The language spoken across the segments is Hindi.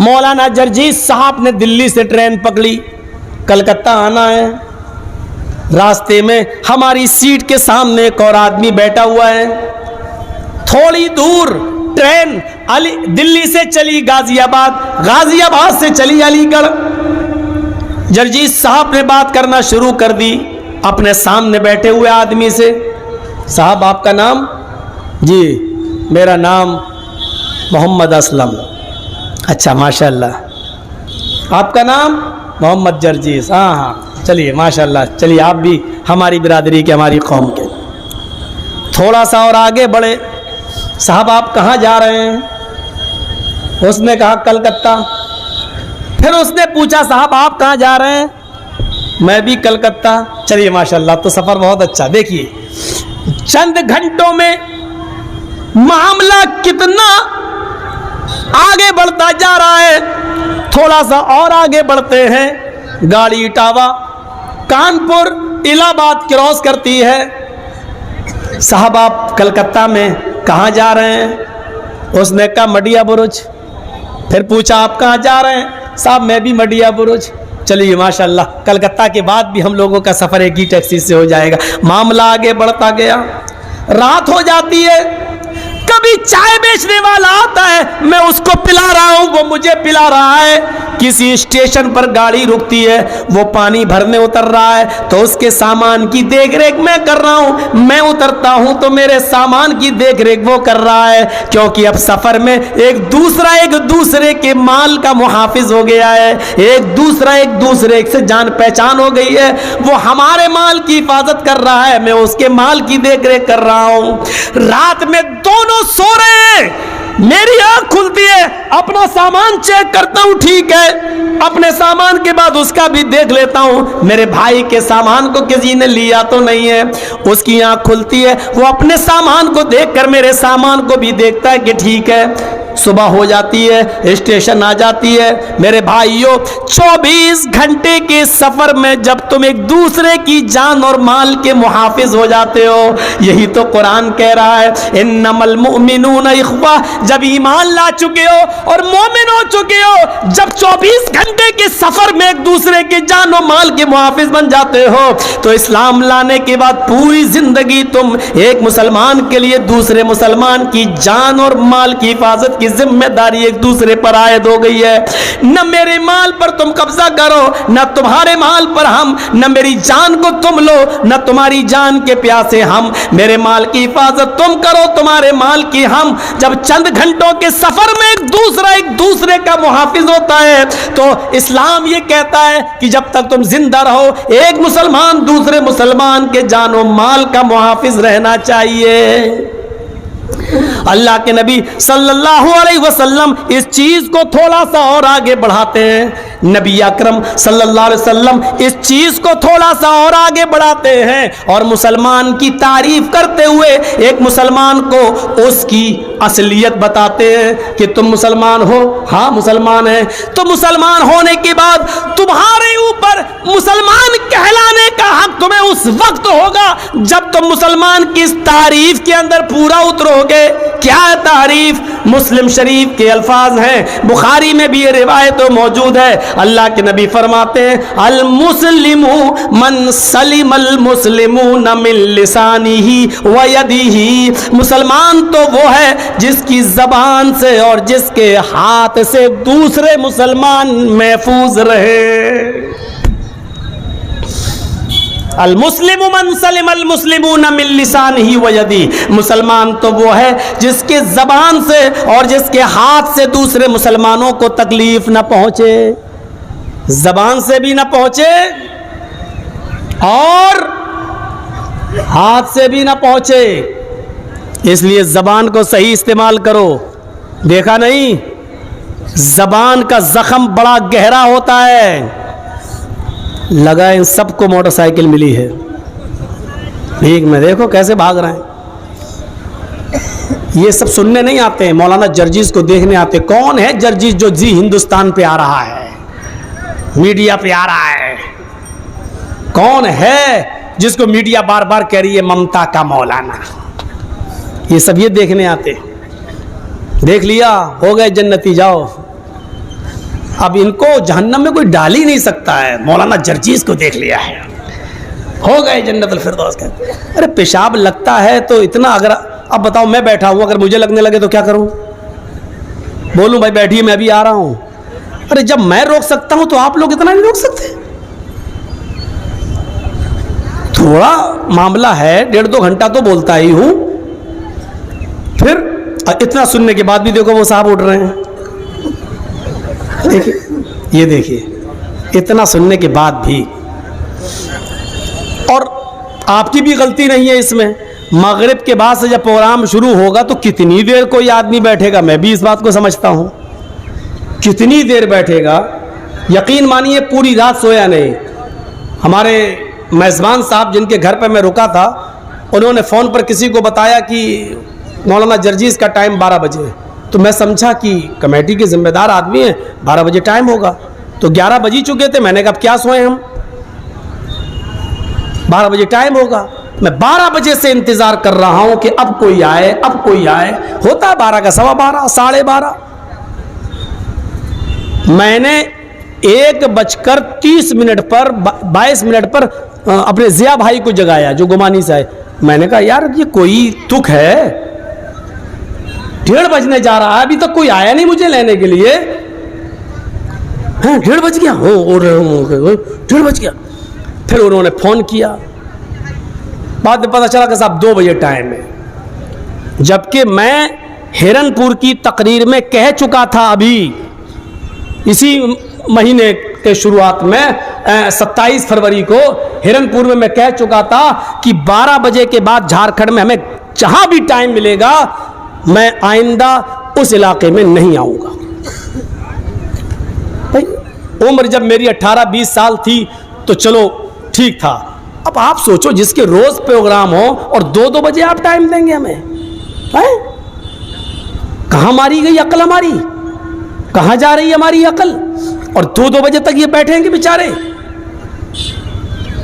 मौलाना जर्जीस साहब ने दिल्ली से ट्रेन पकड़ी, कलकत्ता आना है। रास्ते में हमारी सीट के सामने एक और आदमी बैठा हुआ है। थोड़ी दूर ट्रेन दिल्ली से चली गाजियाबाद, गाजियाबाद से चली अलीगढ़। जर्जीस साहब ने बात करना शुरू कर दी अपने सामने बैठे हुए आदमी से। साहब आपका नाम? जी मेरा नाम मोहम्मद असलम। अच्छा माशाल्लाह। आपका नाम? मोहम्मद जर्जीस। हाँ हाँ चलिए माशाल्लाह, चलिए आप भी हमारी बिरादरी के, हमारी कौम के। थोड़ा सा और आगे बढ़े। साहब आप कहाँ जा रहे हैं? उसने कहा कलकत्ता। फिर उसने पूछा साहब आप कहाँ जा रहे हैं? मैं भी कलकत्ता। चलिए माशाल्लाह, तो सफ़र बहुत अच्छा। देखिए चंद घंटों में मामला कितना आगे बढ़ता जा रहा है। थोड़ा सा और आगे बढ़ते हैं। गाड़ी इटावा कानपुर इलाहाबाद क्रॉस करती है। साहब आप कलकत्ता में कहाँ जा रहे हैं? उसने कहा मडिया बुरुज। फिर पूछा आप कहाँ जा रहे हैं? साहब मैं भी मडिया बुरुज। चलिए माशाल्लाह, कलकत्ता के बाद भी हम लोगों का सफ़र एक ही टैक्सी से हो जाएगा। मामला आगे बढ़ता गया। रात हो जाती है। कभी चाय बेचने वाला आता है, मैं उसको पिला रहा हूं, वो मुझे पिला रहा है। किसी स्टेशन पर गाड़ी रुकती है, वो पानी भरने उतर रहा है तो उसके सामान की देखरेख मैं कर रहा हूं। मैं उतरता हूं तो मेरे सामान की देखरेख वो कर रहा है, क्योंकि अब सफर में एक दूसरे के माल का मुहाफिज हो गया है। एक दूसरे से जान पहचान हो गई है। वो हमारे माल की हिफाजत कर रहा है, मैं उसके माल की देखरेख कर रहा हूं। रात में दोनों सो रहे हैं। मेरी आंख खुलती है, अपना सामान चेक करता हूं, ठीक है। अपने सामान के बाद उसका भी देख लेता हूं, मेरे भाई के सामान को किसी ने लिया तो नहीं है। उसकी आंख खुलती है, वो अपने सामान को देखकर मेरे सामान को भी देखता है कि ठीक है। सुबह हो जाती है, स्टेशन आ जाती है। मेरे भाइयों 24 घंटे के सफर में जब तुम एक दूसरे की जान और माल के मुहाफिज हो जाते हो, यही तो कुरान कह रहा है, इन्नमल मुमिनून इख्वा। जब ईमान ला चुके हो और मोमिन हो चुके हो, जब 24 घंटे के सफर में एक दूसरे के जान और माल के मुहाफिज बन जाते हो, तो इस्लाम लाने के बाद पूरी जिंदगी तुम एक मुसलमान के लिए दूसरे मुसलमान की जान और माल की हिफाजत की जिम्मेदारी एक दूसरे पर आयद हो गई है। न मेरे माल पर तुम कब्जा करो, न तुम्हारे माल पर हम, न मेरी जान को तुम लो, न तुम्हारी जान के प्यासे हम। मेरे माल की हिफाजत तुम करो, तुम्हारे माल की हम। जब चंद घंटों के सफर में एक दूसरे का मुहाफिज होता है, तो इस्लाम ये कहता है कि जब तक तुम जिंदा रहो, एक मुसलमान दूसरे मुसलमान के जान और माल का मुहाफिज रहना चाहिए। अल्लाह के नबी सल्लल्लाहु अलैहि वसल्लम इस चीज को थोड़ा सा और आगे बढ़ाते हैं। नबी अकरम सल्लल्लाहु अलैहि वसल्लम इस चीज को थोड़ा सा और आगे बढ़ाते हैं और मुसलमान की तारीफ करते हुए एक मुसलमान को उसकी असलियत बताते हैं कि तुम मुसलमान हो। हाँ मुसलमान है। तो मुसलमान होने के बाद तुम्हारे ऊपर मुसलमान कहलाने का हक तुम्हें उस वक्त होगा जब तुम मुसलमान की इस तारीफ के अंदर पूरा उतरोगे। क्या है तारीफ? मुस्लिम शरीफ के अल्फाज हैं, बुखारी में भी ये रिवायत तो मौजूद है। अल्लाह के नबी फरमाते हैं, अल मुस्लिमु मन सलिमल मुस्लिमून मिन लिसानिही व यदिही। मुसलमान तो वो है जिसकी जबान से और जिसके हाथ से दूसरे मुसलमान महफूज रहे। अल मुस्लिमु मन सलिमल मुस्लिमून मिन लिसानिही व यदिही। मुसलमान तो वो है जिसके जबान से और जिसके हाथ से दूसरे मुसलमानों को तकलीफ न पहुंचे, जबान से भी न पहुंचे और हाथ से भी न पहुंचे। इसलिए जबान को सही इस्तेमाल करो। देखा नहीं, जबान का जख्म बड़ा गहरा होता है। लगा इन सबको मोटरसाइकिल मिली है, भीख में देखो कैसे भाग रहे हैं। ये सब सुनने नहीं आते हैं, मौलाना जर्जीस को देखने आते। कौन है जर्जीस जो जी हिंदुस्तान पे आ रहा है, मीडिया पे आ रहा है? कौन है जिसको मीडिया बार बार कह रही है ममता का मौलाना? ये सब ये देखने आते। देख लिया, हो गए जन्नती, जाओ। अब इनको जहन्नम में कोई डाल ही नहीं सकता है। मौलाना जर्जीस को देख लिया है, हो गए जन्नतुल फिरदौस के। अरे पेशाब लगता है तो इतना, अगर अब बताओ मैं बैठा हूं, अगर मुझे लगने लगे तो क्या करूं? बोलूं भाई बैठिए मैं भी आ रहा हूं? अरे जब मैं रोक सकता हूं तो आप लोग इतना नहीं रोक सकते? थोड़ा मामला है, 1.5-2 घंटा तो बोलता ही हूं, फिर इतना सुनने के बाद भी देखो वो साहब उठ रहे हैं। देखिए, ये देखिए, इतना सुनने के बाद भी। और आपकी भी गलती नहीं है इसमें। मगरिब के बाद से जब प्रोग्राम शुरू होगा तो कितनी देर कोई आदमी बैठेगा, मैं भी इस बात को समझता हूं। कितनी देर बैठेगा? यकीन मानिए पूरी रात सोया नहीं। हमारे मेज़बान साहब जिनके घर पर मैं रुका था, उन्होंने फ़ोन पर किसी को बताया कि मौलाना जर्जीस का टाइम 12 बजे। तो मैं समझा कि कमेटी के जिम्मेदार आदमी हैं, 12 बजे टाइम होगा। तो 11 बज ही चुके थे। मैंने कहा अब क्या सोए हम, 12 बजे टाइम होगा। मैं 12 बजे से इंतजार कर रहा हूं कि अब कोई आए, अब कोई आए। होता 12 का 12:15, 12:30। मैंने 1:30 पर 22 मिनट पर अपने जिया भाई को जगाया जो गुमानी से आए। मैंने कहा यार ये कोई तुक है, 1:30 बजने जा रहा है, अभी तक कोई आया नहीं मुझे लेने के लिए। 1:30 बज गया, हो 1:30 बज गया। फिर उन्होंने फोन किया, बाद में पता चला कि साहब 2 बजे टाइम है। जबकि मैं हिरनपुर की तकरीर में कह चुका था, अभी इसी महीने के शुरुआत में 27 फरवरी को हिरनपुर में मैं कह चुका था कि 12 बजे के बाद झारखंड में हमें जहां भी टाइम मिलेगा मैं आइंदा उस इलाके में नहीं आऊंगा। भाई उम्र जब मेरी 18-20 साल थी तो चलो ठीक था। अब आप सोचो जिसके रोज प्रोग्राम हो और 2-2 बजे आप टाइम देंगे हमें, हैं? कहां मारी गई अकल हमारी? कहां जा रही है हमारी अकल? और 2-2 बजे तक ये बैठेंगे बेचारे।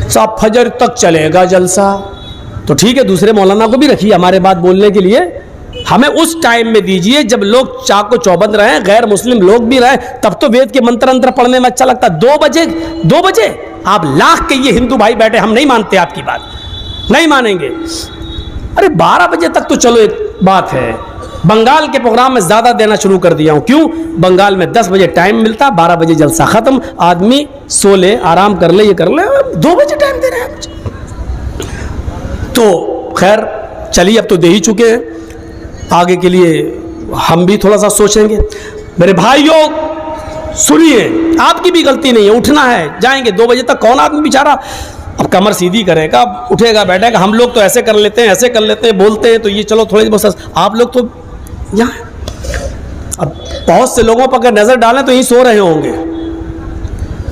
साहब फजर तक चलेगा जलसा, तो ठीक है दूसरे मौलाना को भी रखिए हमारे बात बोलने के लिए। हमें उस टाइम में दीजिए जब लोग चाको चौबंद रहे, गैर मुस्लिम लोग भी रहे, तब तो वेद के मंत्र अंतर पढ़ने में अच्छा लगता। 2 बजे आप लाख के ये हिंदू भाई बैठे, हम नहीं मानते आपकी बात, नहीं मानेंगे। अरे 12 बजे तक तो चलो एक बात है। बंगाल के प्रोग्राम में ज्यादा देना शुरू कर दिया हूं। क्यों? बंगाल में 10 बजे टाइम मिलता, 12 बजे जलसा खत्म, आदमी सो ले, आराम कर ले, ये कर ले। 2 बजे टाइम दे रहे हैं मुझे। तो खैर चलिए, अब तो दे ही चुके हैं, आगे के लिए हम भी थोड़ा सा सोचेंगे। मेरे भाइयों सुनिए, आपकी भी गलती नहीं है, उठना है, जाएंगे 2 बजे तक। कौन आदमी बेचारा अब कमर सीधी करेगा, उठेगा बैठेगा? हम लोग तो ऐसे कर लेते हैं, ऐसे कर लेते हैं, बोलते हैं तो ये चलो थोड़े बहुत। आप लोग तो यहाँ, अब बहुत से लोगों पर अगर नजर डालें तो यही सो रहे होंगे।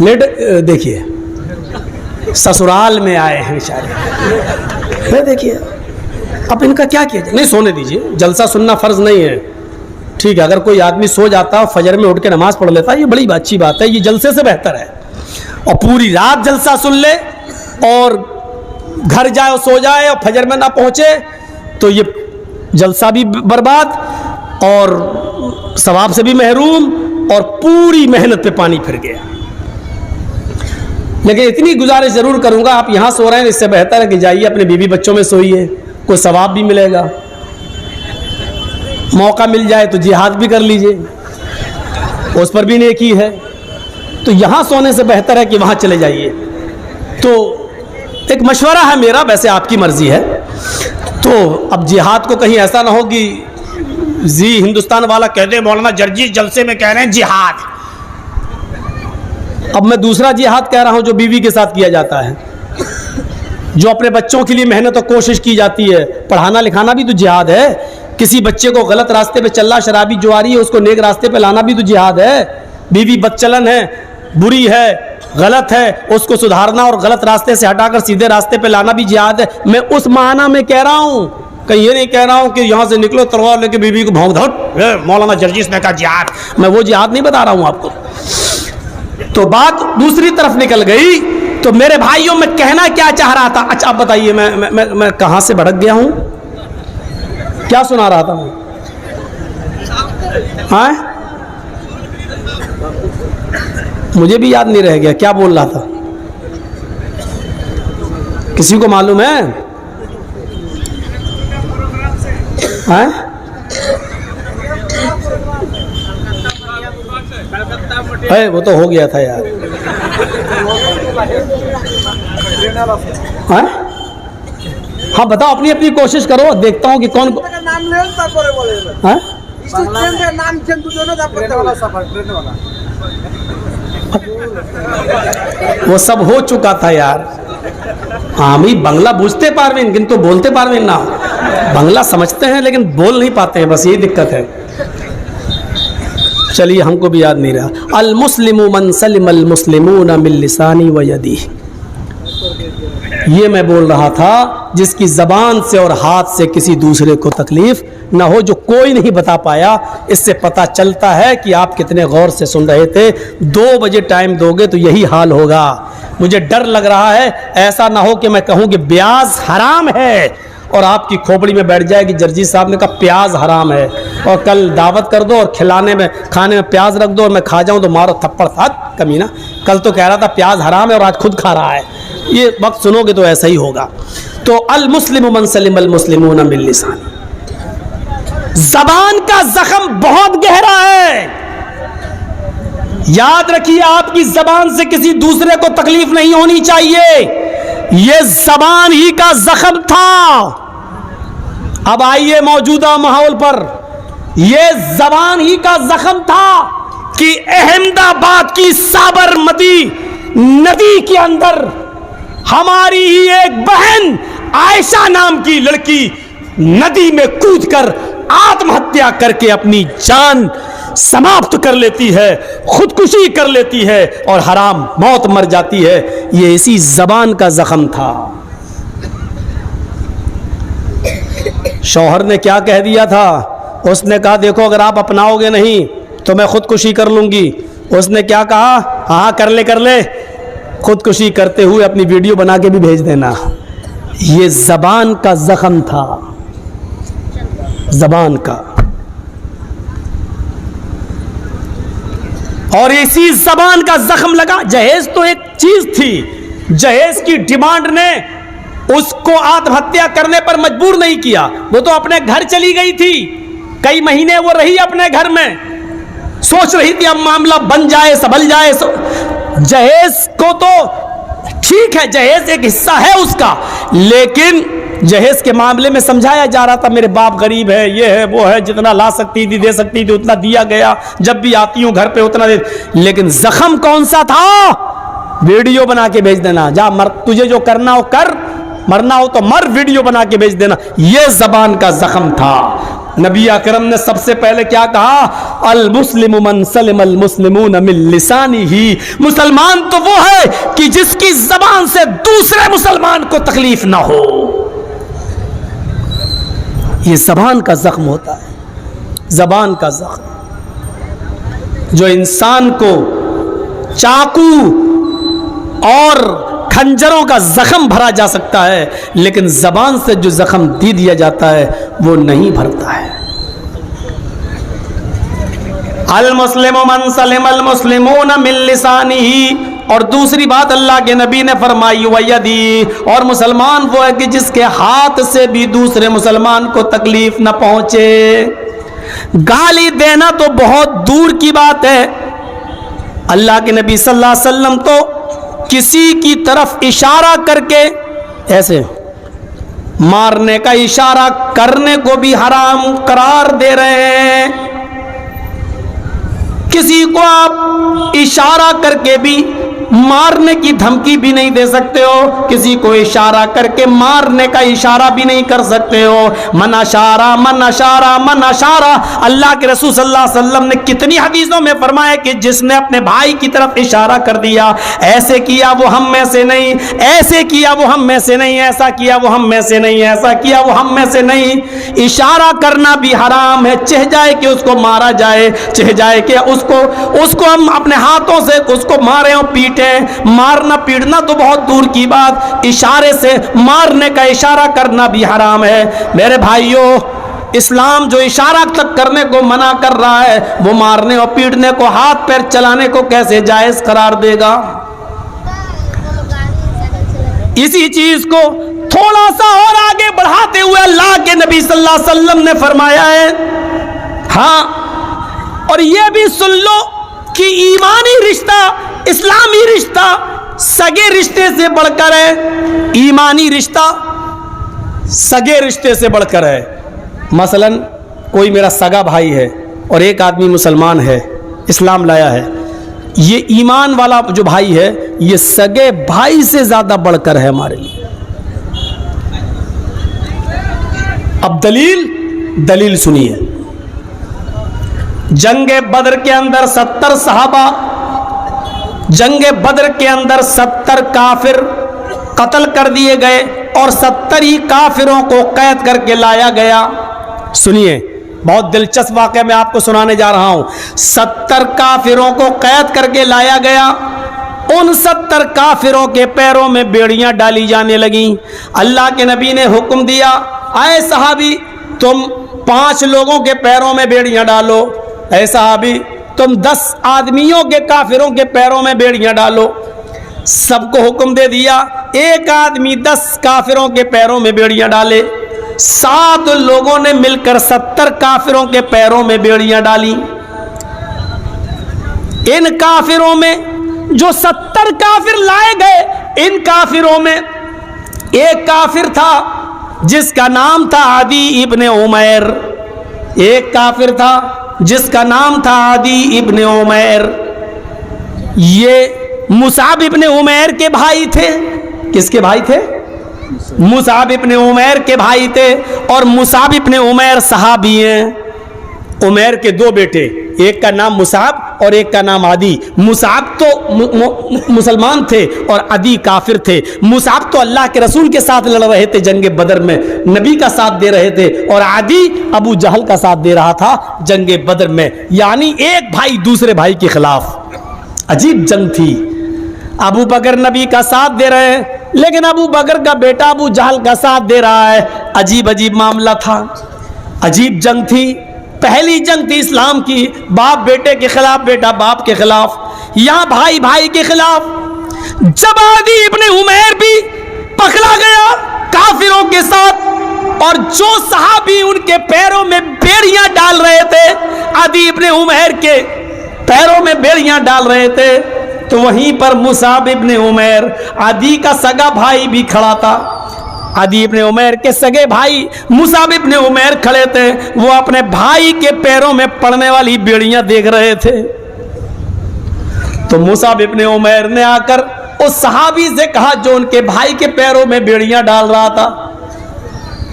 लेट देखिए ससुराल में आए हैं बेचारे, देखिए अब इनका क्या किया जाए? नहीं सोने दीजिए, जलसा सुनना फर्ज नहीं है, ठीक है। अगर कोई आदमी सो जाता है, फजर में उठ के नमाज पढ़ लेता है, ये बड़ी अच्छी बात है, ये जलसे से बेहतर है। और पूरी रात जलसा सुन ले और घर जाए और सो जाए और फजर में ना पहुंचे तो ये जलसा भी बर्बाद और सवाब से भी महरूम और पूरी मेहनत पे पानी फिर गया। लेकिन इतनी गुजारिश जरूर करूंगा, आप यहां सो रहे हैं, इससे बेहतर है कि जाइए अपने बीवी बच्चों में सोइए, कोई सवाब भी मिलेगा। मौका मिल जाए तो जिहाद भी कर लीजिए, उस पर भी नेकी है। तो यहां सोने से बेहतर है कि वहां चले जाइए। तो एक मशवरा है मेरा, वैसे आपकी मर्जी है। तो अब जिहाद को कहीं ऐसा ना हो कि जी हिंदुस्तान वाला कह दे मौलाना जर्जीस जलसे में कह रहे हैं जिहाद। अब मैं दूसरा जिहाद कह रहा हूं जो बीवी के साथ किया जाता है, जो अपने बच्चों के लिए मेहनत और कोशिश की जाती है। पढ़ाना लिखाना भी तो जिहाद है। किसी बच्चे को गलत रास्ते पे चल रहा, शराबी जो आ रही है, उसको नेक रास्ते पे लाना भी तो जिहाद है। बीवी बदचलन है, बुरी है, गलत है, उसको सुधारना और गलत रास्ते से हटाकर सीधे रास्ते पे लाना भी जिहाद है। मैं उस माना में कह रहा हूं, कहीं ये नहीं कह रहा हूं कि यहां से निकलो तलवार लेके बीवी को भौंक दो, मौलाना जर्जीस ने कहा जिहाद। मैं वो जिहाद नहीं बता रहा हूं आपको। तो बात दूसरी तरफ निकल गई। तो मेरे भाइयों, मैं कहना क्या चाह रहा था? अच्छा आप बताइए, मैं कहां से भटक गया हूं? क्या सुना रहा था मैं? हाँ मुझे भी याद नहीं रह गया क्या बोल रहा था। किसी को मालूम है? है वो तो हो गया था यार। हाँ बताओ, अपनी अपनी कोशिश करो, देखता हूँ कि कौन वो सब हो चुका था यार। हाँ भाई, बांग्ला बुझते पारवीन किंतु बोलते पारवीन ना। बांग्ला समझते हैं लेकिन बोल नहीं पाते हैं, बस यही दिक्कत है। चलिए, हमको भी याद नहीं रहा। अल मुस्लिमु मन सलिमल मुस्लिमून मिन लिसानी व यदी, ये मैं बोल रहा था जिसकी जबान से और हाथ से किसी दूसरे को तकलीफ ना हो, जो कोई नहीं बता पाया। इससे पता चलता है कि आप कितने गौर से सुन रहे थे। 2 बजे टाइम दोगे तो यही हाल होगा। मुझे डर लग रहा है ऐसा ना हो कि मैं कहूँ कि प्याज हराम है और आपकी खोपड़ी में बैठ जाए कि जर्जी साहब ने कहा प्याज हराम है, और कल दावत कर दो और खिलाने में खाने में प्याज रख दो और मैं खा जाऊं तो मारो थप्पड़ साथ कमीना। कल तो कह रहा था प्याज हराम है और आज खुद खा रहा है। ये वक्त सुनोगे तो ऐसा ही होगा। तो अल मुस्लिम मन सलिमल मुस्लिमून मिन लिसानी, जबान का जख्म बहुत गहरा है। याद रखिए, आपकी जबान से किसी दूसरे को तकलीफ नहीं होनी चाहिए। ये जबान ही का जख्म था। अब आइए मौजूदा माहौल पर, यह जबान ही का जख्म था कि अहमदाबाद की साबरमती नदी के अंदर हमारी ही एक बहन आयशा नाम की लड़की नदी में कूदकर आत्महत्या करके अपनी जान समाप्त कर लेती है, खुदकुशी कर लेती है और हराम मौत मर जाती है। ये इसी जबान का जख्म था। शौहर ने क्या कह दिया था? उसने कहा देखो अगर आप अपनाओगे नहीं तो मैं खुदकुशी कर लूंगी। उसने क्या कहा? हाँ कर ले, खुदकुशी करते हुए अपनी वीडियो बना के भी भेज देना। ये जबान का जख्म था, जबान का। और इसी जबान का जख्म लगा। जहेज तो एक चीज थी, जहेज की डिमांड ने उसको आत्महत्या करने पर मजबूर नहीं किया। वो तो अपने घर चली गई थी, कई महीने वो रही अपने घर में, सोच रही थी अब मामला बन जाए, संभल जाए। जहेज को तो ठीक है, जहेज एक हिस्सा है उसका, लेकिन जहेज के मामले में समझाया जा रहा था मेरे बाप गरीब है, ये है वो है, जितना ला सकती थी दे सकती थी उतना दिया गया, जब भी आती हूं घर पे उतना दे। लेकिन जख्म कौन सा था? वीडियो बना के भेज देना, जा मर, तुझे जो करना हो कर, मरना हो तो मर, वीडियो बना के भेज देना। यह जबान का जख्म था। नबी अकरम ने सबसे पहले क्या कहा? अल मुस्लिमु मन सलिमल मुस्लिमून मिन लिसानिही, मुसलमान तो वो है कि जिसकी जबान से दूसरे मुसलमान को तकलीफ ना हो। ये जबान का जख्म होता है, जबान का जख्म जो इंसान को चाकू और खंजरों का जख्म भरा जा सकता है, लेकिन जबान से जो जख्म दे दिया जाता है वो नहीं भरता है। अल मुस्लिमु मन सलिमल मुस्लिमून मिन लिसानिही, और दूसरी बात अल्लाह के नबी ने फरमाई वयदी, और मुसलमान वो है कि जिसके हाथ से भी दूसरे मुसलमान को तकलीफ न पहुंचे। गाली देना तो बहुत दूर की बात है। अल्लाह के नबी सल्लल्लाहु अलैहि वसल्लम तो किसी की तरफ इशारा करके ऐसे मारने का इशारा करने को भी हराम करार दे रहे हैं। किसी को आप इशारा करके भी मारने की धमकी भी नहीं दे सकते हो, किसी को इशारा करके मारने का इशारा भी नहीं कर सकते हो। मन अशारा मन अशारा मन अशारा, अल्लाह के रसूल सल्लल्लाहु अलैहि वसल्लम ने कितनी हदीसों में फरमाया कि जिसने अपने भाई की तरफ इशारा कर दिया, ऐसे किया वो हम में से नहीं, ऐसे किया वो हम में से नहीं, ऐसा किया वो हम में से नहीं, ऐसा किया वो हम में से नहीं। इशारा करना भी हराम है, चाहे जाए कि उसको मारा जाए, चाहे जाए कि उसको हम अपने हाथों से उसको मारे और पीटे। मारना पीटना तो बहुत दूर की बात, इशारे से मारने का इशारा करना भी हराम है। मेरे भाइयों, इस्लाम जो इशारा तक करने को मना कर रहा है, वो मारने और पीटने को, हाथ पैर चलाने को कैसे जायज करार देगा? इसी चीज को थोड़ा सा और आगे बढ़ाते हुए अल्लाह के नबी सल्लल्लाहु अलैहि वसल्लम ने फरमाया है, हाँ, और यह भी सुन लो कि ईमानी रिश्ता, इस्लामी रिश्ता सगे रिश्ते से बढ़कर है। ईमानी रिश्ता सगे रिश्ते से बढ़कर है। मसलन कोई मेरा सगा भाई है और एक आदमी मुसलमान है, इस्लाम लाया है, ये ईमान वाला जो भाई है, ये सगे भाई से ज्यादा बढ़कर है हमारे लिए। अब दलील सुनिए। जंगे बद्र के अंदर 70 सहाबा, जंगे बद्र के अंदर 70 काफिर कत्ल कर दिए गए और 70 ही काफिरों को कैद करके लाया गया। सुनिए, बहुत दिलचस्प वाक़या मैं आपको सुनाने जा रहा हूं। 70 काफिरों को कैद करके लाया गया। उन 70 काफिरों के पैरों में बेड़ियां डाली जाने लगी। अल्लाह के नबी ने हुक्म दिया, आए सहाबी, तुम 5 लोगों के पैरों में बेड़ियां डालो। ऐ सहाबी, तुम 10 आदमियों के काफिरों के पैरों में बेड़ियां डालो। सबको हुक्म दे दिया। एक आदमी 10 काफिरों के पैरों में बेड़ियां डाले। 7 लोगों ने मिलकर 70 काफिरों के पैरों में बेड़ियां डाली। इन काफिरों में जो 70 काफिर लाए गए, इन काफिरों में एक काफिर था जिसका नाम था आदी इब्ने उमैर। एक काफिर था जिसका नाम था आदी इब्ने उमैर। ये मुसाब इब्ने उमैर के भाई थे। किसके भाई थे? मुसाब इब्ने उमैर के भाई थे। और मुसाब इब्ने उमैर सहाबी हैं। उमैर के 2 बेटे, एक का नाम मुसाब और एक का नाम आदी। मुसाब तो मुसलमान थे और आदी काफिर थे। मुसाब तो अल्लाह के रसूल के साथ लड़ रहे थे जंगे बदर में, नबी का साथ दे रहे थे, और आदी अबू जहल का साथ दे रहा था जंगे बदर में। यानी एक भाई दूसरे भाई के खिलाफ। अजीब जंग थी। अबू बकर नबी का साथ दे रहे हैं, लेकिन अबू बकर का बेटा अबू जहल का साथ दे रहा है। अजीब अजीब मामला था, अजीब जंग थी। पहली जंग थी इस्लाम की, बाप बेटे के खिलाफ, बेटा बाप के खिलाफ, यहां भाई भाई के खिलाफ। जब आदी इब्ने उमैर भी पकड़ा गया काफिरों के साथ, और जो सहाबी उनके पैरों में बेड़ियां डाल रहे थे, आदी इब्ने उमैर के पैरों में बेड़ियां डाल रहे थे, तो वहीं पर मुसाब इब्ने उमैर, आदी का सगा भाई भी खड़ा था। आदी इब्ने उमैर के सगे भाई मुसाब इब्ने उमैर खड़े थे। वो अपने भाई के पैरों में पड़ने वाली बेड़ियां देख रहे थे। तो मुसाब इब्ने उमैर ने आकर उस सहाबी से कहा जो उनके भाई के पैरों में बेड़ियां डाल रहा था,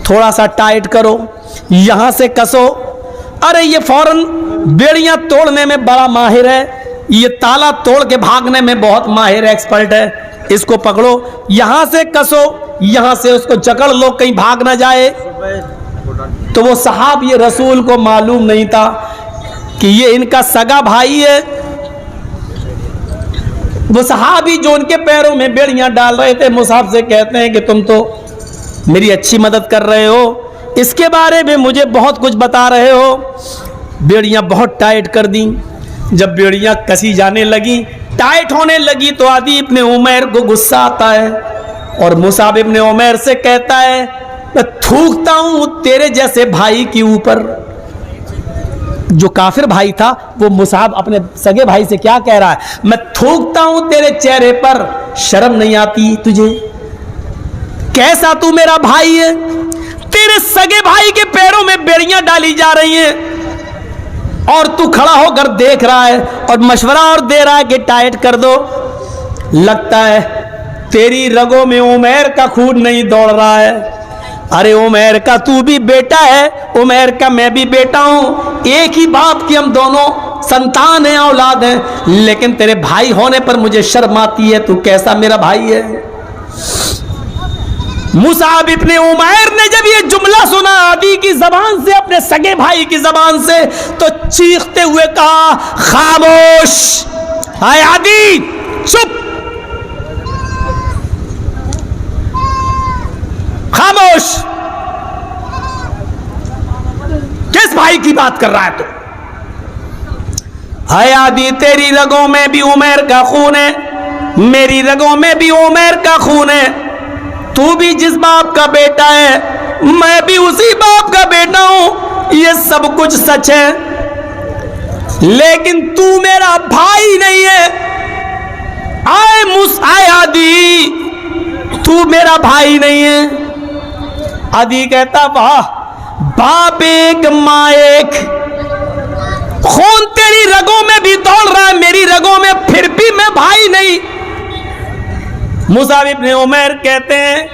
थोड़ा सा टाइट करो, यहां से कसो। अरे ये फौरन बेड़ियां तोड़ने में बड़ा माहिर है, ये ताला तोड़ के भागने में बहुत माहिर एक्सपर्ट है, इसको पकड़ो, यहां से कसो, यहां से उसको जकड़ लो, कहीं भाग ना जाए। तो वो साहब ये रसूल को मालूम नहीं था कि ये इनका सगा भाई है। वो सहाबी जो उनके पैरों में बेड़ियां डाल रहे थे, मुसाब से कहते हैं कि तुम तो मेरी अच्छी मदद कर रहे हो, इसके बारे में मुझे बहुत कुछ बता रहे हो। बेड़ियां बहुत टाइट कर दी। जब बेड़ियां कसी जाने लगी, टाइट होने लगी, तो आदी इब्ने उमैर को गुस्सा आता है और मुसाब इब्ने उमैर से कहता है, मैं थूकता हूं तेरे जैसे भाई के ऊपर। जो काफिर भाई था वो मुसाब अपने सगे भाई से क्या कह रहा है, मैं थूकता हूं तेरे चेहरे पर, शर्म नहीं आती तुझे? कैसा तू मेरा भाई है? तेरे सगे भाई के पैरों में बेड़ियां डाली जा रही हैं और तू खड़ा होकर देख रहा है और मशवरा और दे रहा है कि टाइट कर दो। लगता है तेरी रगों में उमैर का खून नहीं दौड़ रहा है। अरे उमैर का तू भी बेटा है, उमैर का मैं भी बेटा हूं, एक ही बाप की हम दोनों संतान हैं, औलाद हैं, लेकिन तेरे भाई होने पर मुझे शर्म आती है। तू कैसा मेरा भाई है? मुसाब इब्ने उमैर ने जब ये जुमला सुना आदी की जबान से, अपने सगे भाई की जबान से, तो चीखते हुए कहा, खामोश, हाय आदी, चुप, खामोश। किस भाई की बात कर रहा है तू? हाय आदि, तेरी रगों में भी उमर का खून है, मेरी रगों में भी उमर का खून है। तू भी जिस बाप का बेटा है, मैं भी उसी बाप का बेटा हूं, ये सब कुछ सच है, लेकिन तू मेरा भाई नहीं है। आए आदि, तू मेरा भाई नहीं है। आदि कहता, वाह, बाप एक मां एक, खून तेरी रगों में भी दौड़ रहा है, मेरी रगों में, फिर भी मैं भाई नहीं। मुसाब इब्न उमैर कहते हैं,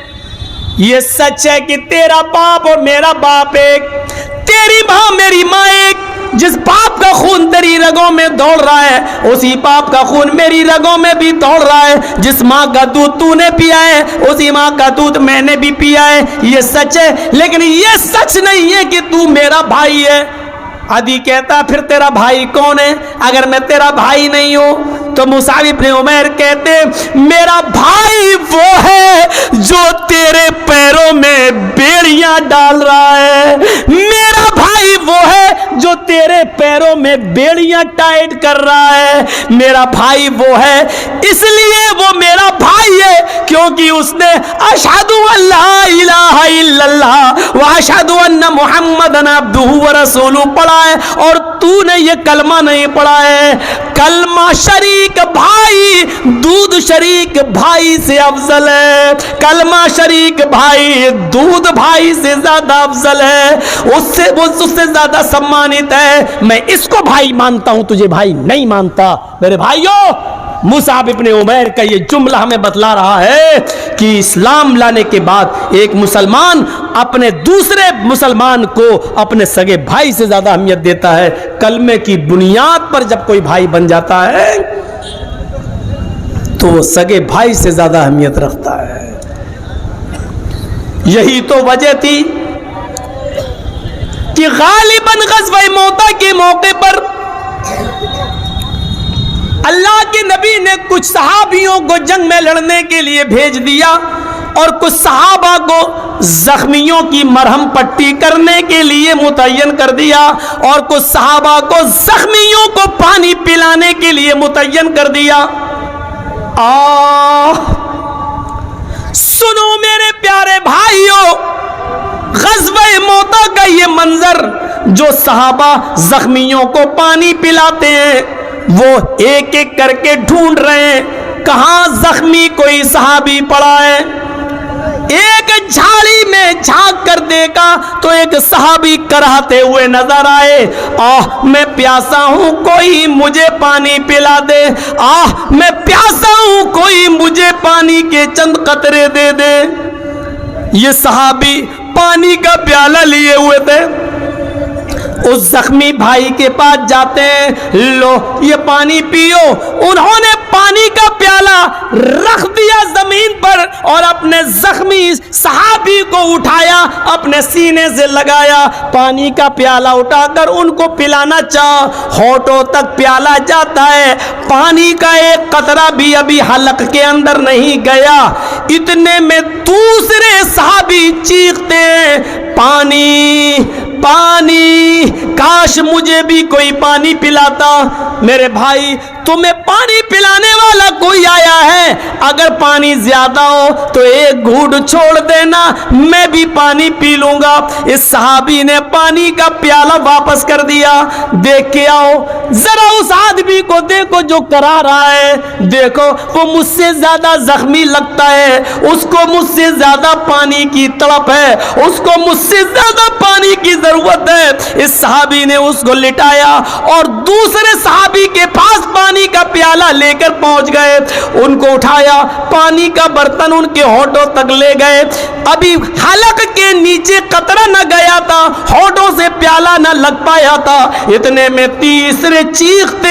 ये सच है कि तेरा बाप और मेरा बाप एक, तेरी मां मेरी मां एक। जिस बाप का खून तेरी रगों में दौड़ रहा है, उसी बाप का खून मेरी रगों में भी दौड़ रहा है। जिस मां का दूध तूने पिया है, उसी मां का दूध मैंने भी पिया है। ये सच है, लेकिन ये सच नहीं है कि तू मेरा भाई है। आदि कहता, फिर तेरा भाई कौन है? अगर मैं तेरा भाई नहीं हूं तो मुसाब इब्न उमैर कहते, मेरा भाई वो है जो तेरे पैरों में बेड़ियां डाल रहा है। मेरा भाई वो है जो तेरे पैरों में बेड़ियां टाइट कर रहा है। मेरा भाई वो है, इसलिए वो मेरा भाई है क्योंकि उसने अशहदु अल्ला इलाहा इल्लल्लाह व अशहदु अन्ना मुहम्मदन अब्दुहु व रसूलुहु पढ़ा है, और तूने ये कलमा नहीं पढ़ा है। कलमा शरीक भाई, दूध शरीक भाई से अफजल है। कलमा शरीक भाई दूध भाई से ज्यादा अफजल है, उससे ज्यादा सम्मानित है। मैं इसको भाई मानता हूं, तुझे भाई नहीं मानता। मेरे भाइयों, मुसाब इब्न उमैर का ये जुमला हमें बतला रहा है कि इस्लाम लाने के बाद एक मुसलमान अपने दूसरे मुसलमान को अपने सगे भाई से ज्यादा अहमियत देता है। कलमे की बुनियाद पर जब कोई भाई बन जाता है तो वो सगे भाई से ज्यादा अहमियत रखता है। यही तो वजह थी कि गालिबन ग़ज़वा मौता के मौके पर अल्लाह के नबी ने कुछ सहाबियों को जंग में लड़ने के लिए भेज दिया और कुछ सहाबा को जख्मियों की मरहम पट्टी करने के लिए मुतय्यन कर दिया और कुछ सहाबा को जख्मियों को पानी पिलाने के लिए मुतय्यन कर दिया। सुनो मेरे प्यारे भाइयों, ग़ज़वा मौता का ये मंजर, जो सहाबा जख्मियों को पानी पिलाते हैं, वो एक एक करके ढूंढ रहे हैं कहां जख्मी कोई सहाबी पड़ा है। एक झाड़ी में झांक कर देखा तो एक सहाबी कराहते हुए नजर आए। मैं प्यासा हूं, कोई मुझे पानी पिला दे। मैं प्यासा हूं, कोई मुझे पानी के चंद कतरे दे दे। ये सहाबी पानी का प्याला लिए हुए थे, उस जख्मी भाई के पास जाते हैं, लो ये पानी पियो। उन्होंने पानी का प्याला रख दिया जमीन पर और अपने जख्मी सहाबी को उठाया, अपने सीने से लगाया, पानी का प्याला उठाकर उनको पिलाना चाहा। होठों तक प्याला जाता है, पानी का एक कतरा भी अभी हलक के अंदर नहीं गया। इतने में दूसरे सहाबी चीखते हैं, पानी पानी, काश मुझे भी कोई पानी पिलाता। मेरे भाई, तुम्हें पानी पिलाने वाला कोई आया है, अगर पानी ज्यादा हो तो एक घूंट छोड़ देना, मैं भी पानी पी लूंगा। इस सहाबी ने पानी का प्याला वापस कर दिया। देख के आओ जरा उस आदमी को, देखो जो करा रहा है, देखो वो मुझसे ज्यादा जख्मी लगता है, उसको मुझसे ज्यादा पानी की तड़प है, उसको मुझसे ज्यादा पानी की जरूरत है। इस सहाबी ने उसको लिटाया और दूसरे सहाबी के पास पानी का प्याला लेकर पहुंच गए। उनको उठाया, पानी का बर्तन उनके होठों तक ले गए। अभी हलक के नीचे कतरा न गया था, होठों से प्याला न लग पाया था। इतने में तीसरे चीखते,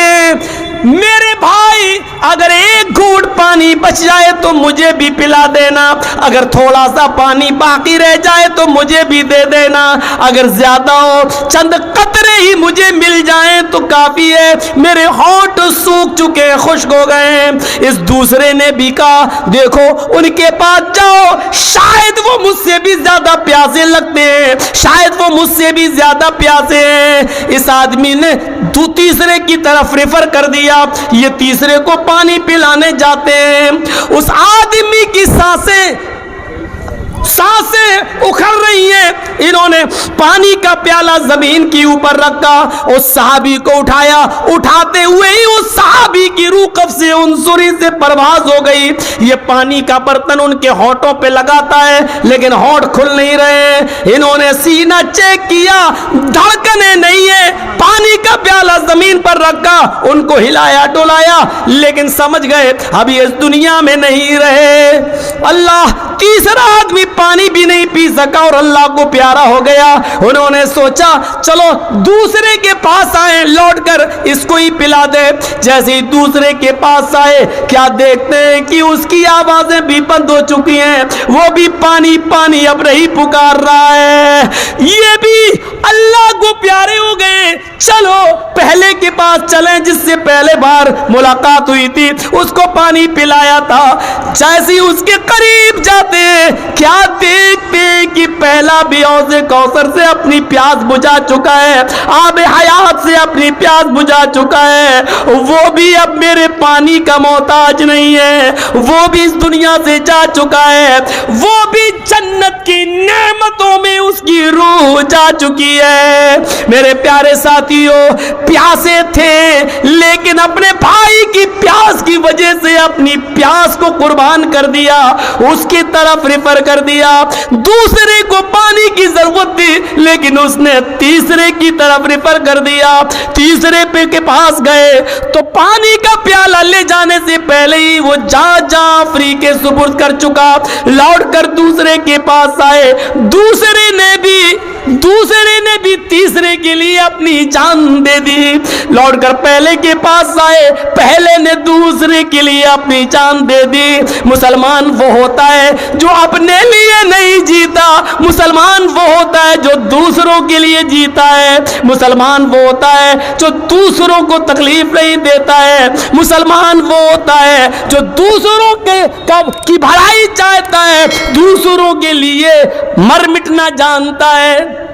मेरे भाई अगर एक घूंट पानी बच जाए तो मुझे भी पिला देना, अगर थोड़ा सा पानी बाकी रह जाए तो मुझे भी दे देना, अगर ज्यादा हो चंद कतरे ही मुझे मिल जाएं तो काफी है, मेरे होंठ सूख चुके खुश्क हो गए। इस दूसरे ने भी कहा देखो उनके पास जाओ, शायद वो मुझसे भी ज्यादा प्यासे लगते हैं, शायद वो मुझसे भी ज्यादा प्यासे हैं। इस आदमी ने तीसरे की तरफ रेफर कर दिया, ये तीसरे को पानी पिलाने जाते हैं। उस आदमी की सांसें उखड़ रही हैं। इन्होंने पानी का प्याला जमीन के ऊपर रखा, उस सहाबी को उठाया, उठाते हुए ही उस सहाबी की रूह कब्ज़ से उनसुरी से परवाज हो गई। ये पानी का बर्तन उनके होठों पे लगाता है लेकिन होठ खुल नहीं रहे। इन्होंने सीना चेक किया, धड़कने नहीं है, पानी का प्याला जमीन पर रखा, उनको हिलाया डुलाया लेकिन समझ गए अभी इस दुनिया में नहीं रहे। अल्लाह, तीसरा आदमी पानी भी नहीं पी सका और अल्लाह को प्यारा हो गया। उन्होंने सोचा चलो दूसरे के पास आए, लौटकर इसको ही पिला दे। जैसे ही दूसरे के पास आए, क्या देखते हैं कि उसकी आवाजें भी बंद हो चुकी हैं, वो भी पानी पानी अब नहीं पुकार रहा है। ये भी अल्लाह को प्यारे हो गए। चलो पहले के पास चलें जिससे पहले बार मुलाकात हुई थी, उसको पानी पिलाया था। जैसे ही उसके करीब जाते हैं, क्या देखते हैं कि पहला भी औज़े कौसर से अपनी प्यास बुझा चुका है, आबे हयात से अपनी प्यास बुझा चुका है। वो भी अब मेरे पानी का मोहताज नहीं है, वो भी इस दुनिया से जा चुका है, वो भी जन्नत की नेमतों में उसकी रूह जा चुकी है। मेरे प्यारे साथियों, प्यासे थे लेकिन अपने भाई की प्यास की वजह से अपनी प्यास को कुर्बान कर दिया, उसकी तरफ रेफर कर दिया। दूसरे को पानी की जरूरत थी लेकिन उसने तीसरे की तरफ रेफर कर दिया। तीसरे पे के पास गए तो पानी का प्याला ले जाने से पहले ही वो जाफरी के सुपुर्द कर चुका। लौट कर दूसरे के पास आए, दूसरे ने भी तीसरे के लिए अपनी जान दे दी। लौटकर पहले के पास आए, पहले ने दूसरे के लिए अपनी जान दे दी। मुसलमान वो होता है जो अपने लिए नहीं जीता, मुसलमान वो होता है जो दूसरों के लिए जीता है, मुसलमान वो होता है जो दूसरों को तकलीफ नहीं देता है, मुसलमान वो होता है जो दूसरों की भलाई चाहता है, दूसरों के लिए मर मिटना जानता है।